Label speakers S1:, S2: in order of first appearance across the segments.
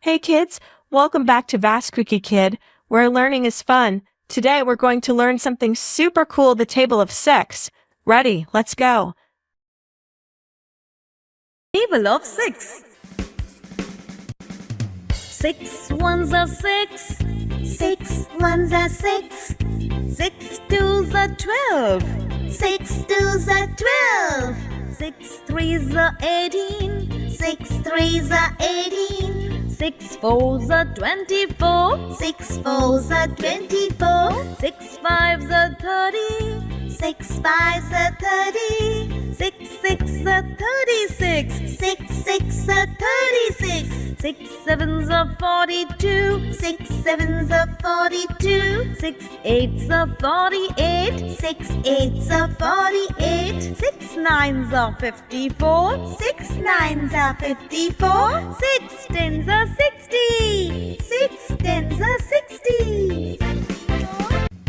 S1: Hey kids, welcome back to Vasuki Kid, where learning is fun. Today we're going to learn something super cool, the table of six. Ready? Let's go.
S2: Table of six. 6 ones are 6.
S3: 6 ones are 6.
S2: 6 twos are 12.
S3: 6 twos are 12.
S2: 6 threes are 18.
S3: 6 threes are 18.
S2: 6 fours are 24.
S3: 6 fours are 24.
S2: 6 fives are 30.
S3: 6 fives are 30.
S2: 6 six are 36.
S3: 6 six are 36.
S2: 6 sevens are 42.
S3: 6 sevens are 42.
S2: 6 eights are 48.
S3: 6 eights are 48.
S2: 6 nines are 54.
S3: 6 nines are 54.
S2: 6 tens are 60.
S3: 6 tens are 60.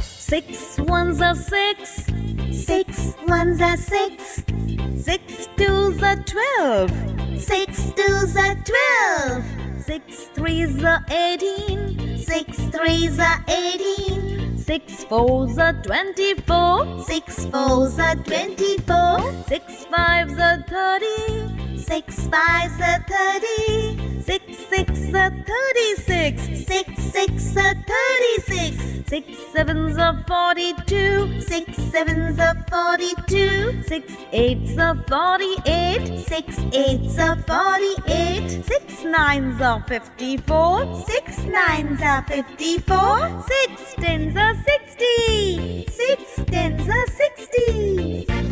S2: 6 ones are 6.
S3: 6 ones are 6.
S2: 6 twos are 12.
S3: 6 twos are 12.
S2: 6 threes are 18.
S3: 6 threes are 18.
S2: 6 fours are 24.
S3: 6 fours are 24.
S2: 6 fives are 30.
S3: 6 fives are 30.
S2: 6 six are 36.
S3: 6 six are 36.
S2: 6 sevens are 42.
S3: 6 sevens are 42.
S2: 6 eights are 48.
S3: 6 eights are 48.
S2: 6 nines are 54.
S3: 6 nines are 54.
S2: 6 tens are 60.
S3: 6 tens are 60.